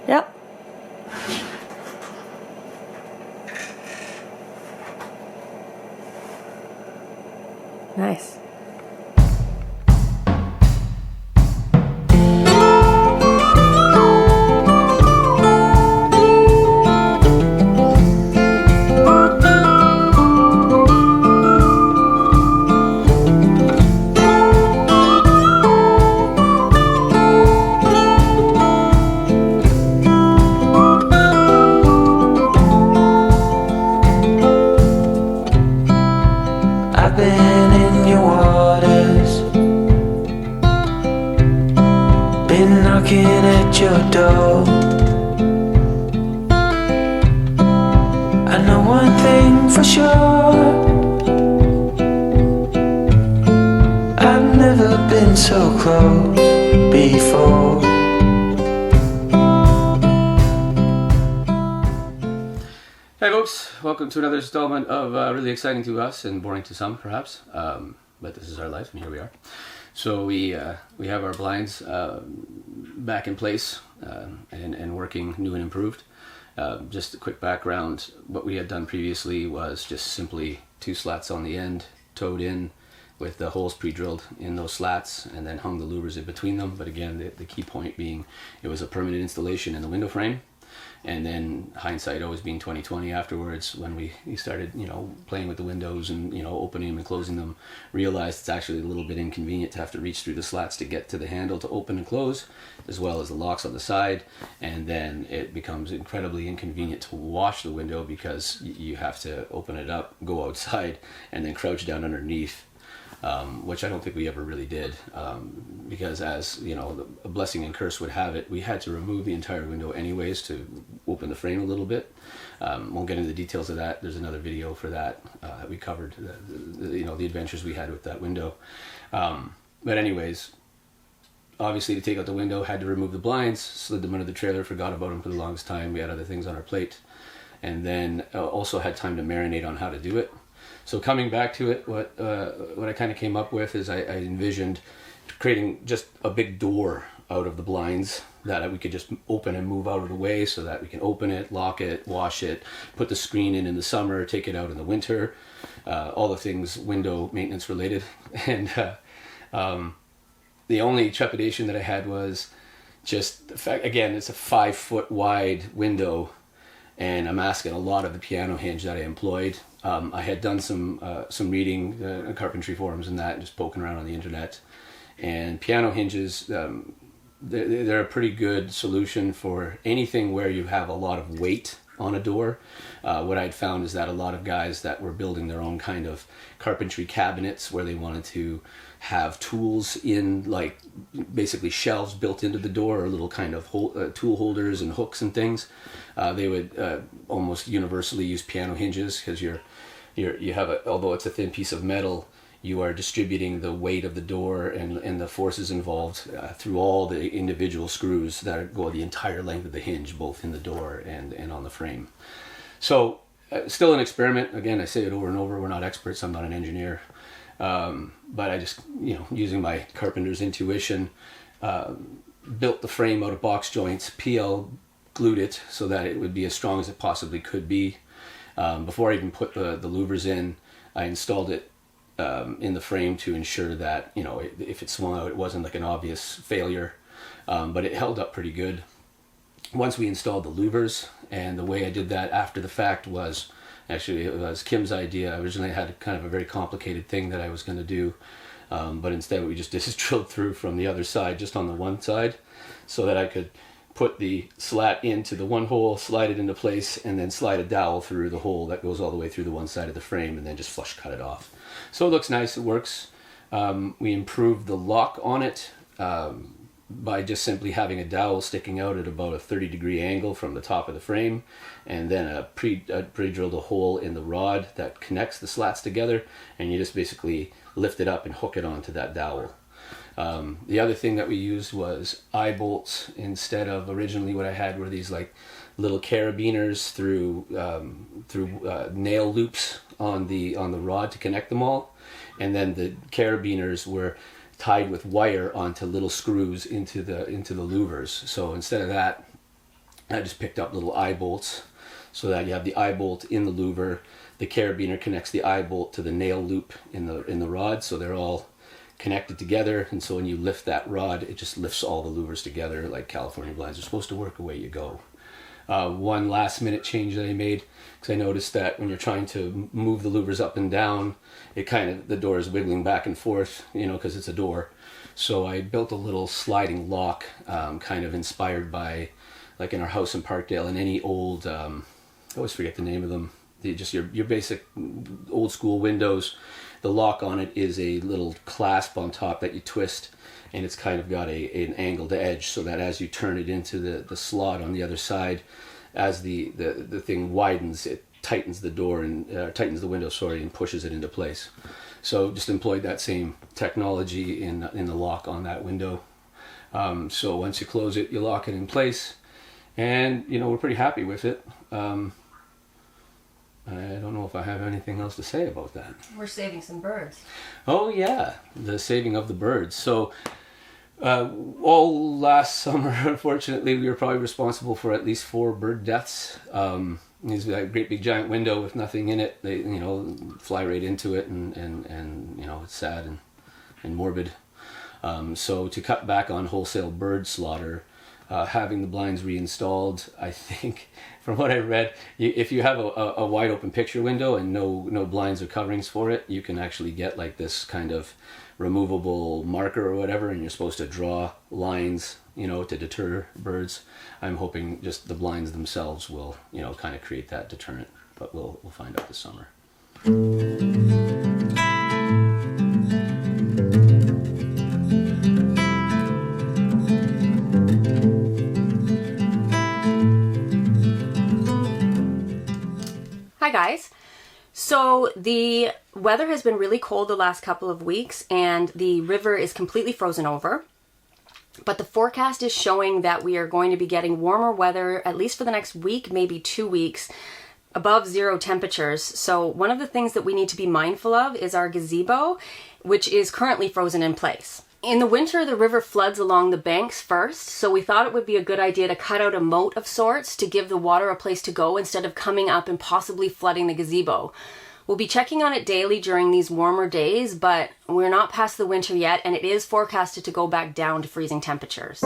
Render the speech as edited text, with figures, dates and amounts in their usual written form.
Yep. Nice. I've been in your waters, been knocking at your door. I know one thing for sure, I've never been so close before. Hey folks, welcome to another installment of really exciting to us and boring to some perhaps, but this is our life and here we are. So we have our blinds back in place and working new and improved. Just a quick background, what we had done previously was just simply 2 slats on the end, towed in with the holes pre-drilled in those slats and then hung the louvers in between them. But again, the key point being it was a permanent installation in the window frame. And then hindsight always being 20/20 afterwards, when we started, playing with the windows and, opening them and closing them, realized it's actually a little bit inconvenient to have to reach through the slats to get to the handle to open and close, as well as the locks on the side. And then it becomes incredibly inconvenient to wash the window because you have to open it up, go outside, and then crouch down underneath. Which I don't think we ever really did, because as a blessing and curse would have it, we had to remove the entire window anyways to open the frame a little bit. Won't get into the details of that. There's another video for that that we covered, the adventures we had with that window. But anyways, obviously to take out the window, had to remove the blinds, slid them under the trailer, forgot about them for the longest time. We had other things on our plate, and then also had time to marinate on how to do it. So coming back to it, what I kind of came up with is I envisioned creating just a big door out of the blinds that we could just open and move out of the way, so that we can open it, lock it, wash it, put the screen in the summer, take it out in the winter, all the things window maintenance related. And the only trepidation that I had was just the fact, again, it's a 5-foot wide window, and I'm asking a lot of the piano hinge that I employed. I had done some reading, carpentry forums and that, and just poking around on the internet. And piano hinges, they're a pretty good solution for anything where you have a lot of weight on a door. What I'd found is that a lot of guys that were building their own kind of carpentry cabinets, where they wanted to have tools in, like basically shelves built into the door, or little kind of tool holders and hooks and things, they would almost universally use piano hinges, because you have although it's a thin piece of metal, you are distributing the weight of the door and the forces involved through all the individual screws that go the entire length of the hinge, both in the door and on the frame. So still an experiment. Again, I say it over and over, we're not experts, I'm not an engineer. But I just, using my carpenter's intuition, built the frame out of box joints, PL glued it so that it would be as strong as it possibly could be. Before I even put the louvers in, I installed it in the frame to ensure that, if it swung out, it wasn't like an obvious failure. But it held up pretty good. Once we installed the louvers, and the way I did that after the fact was, actually it was Kim's idea. I originally had kind of a very complicated thing that I was going to do, but instead what we just did is drilled through from the other side, just on the one side, so that I could put the slat into the one hole, slide it into place, and then slide a dowel through the hole that goes all the way through the one side of the frame, and then just flush cut it off. So it looks nice, it works. We improved the lock on it by just simply having a dowel sticking out at about a 30-degree angle from the top of the frame, and then pre-drilled a hole in the rod that connects the slats together, and you just basically lift it up and hook it onto that dowel. The other thing that we used was eye bolts, instead of originally what I had were these like little carabiners through nail loops on the rod to connect them all, and then the carabiners were tied with wire onto little screws into the louvers. So instead of that, I just picked up little eye bolts so that you have the eye bolt in the louver. The carabiner connects the eye bolt to the nail loop in the rod, so they're all connected together. And so when you lift that rod, it just lifts all the louvers together like California blinds are supposed to work. Away you go. One last minute change that I made, because I noticed that when you're trying to move the louvers up and down, the door is wiggling back and forth, because it's a door. So I built a little sliding lock, kind of inspired by, like in our house in Parkdale, and any old, I always forget the name of them, just your basic old school windows. The lock on it is a little clasp on top that you twist, and it's kind of got an angled edge, so that as you turn it into the slot on the other side, as the thing widens, it tightens the door and tightens the window, and pushes it into place. So just employed that same technology in the lock on that window. So once you close it, you lock it in place, and we're pretty happy with it. I don't know if I have anything else to say about that. We're saving some birds. Oh yeah, the saving of the birds. So all last summer, unfortunately, we were probably responsible for at least 4 bird deaths. These that great big giant window with nothing in it, they fly right into it, and it's sad and morbid. So to cut back on wholesale bird slaughter, having the blinds reinstalled, I think, from what I read, if you have a wide open picture window and no blinds or coverings for it, you can actually get like this kind of removable marker or whatever, and you're supposed to draw lines, to deter birds. I'm hoping just the blinds themselves will, kind of create that deterrent, but we'll find out this summer. Hi guys. So the weather has been really cold the last couple of weeks, and the river is completely frozen over. But the forecast is showing that we are going to be getting warmer weather, at least for the next week, maybe 2 weeks, above 0 temperatures. So one of the things that we need to be mindful of is our gazebo, which is currently frozen in place. In the winter, the river floods along the banks first, so we thought it would be a good idea to cut out a moat of sorts to give the water a place to go instead of coming up and possibly flooding the gazebo. We'll be checking on it daily during these warmer days, but we're not past the winter yet, and it is forecasted to go back down to freezing temperatures.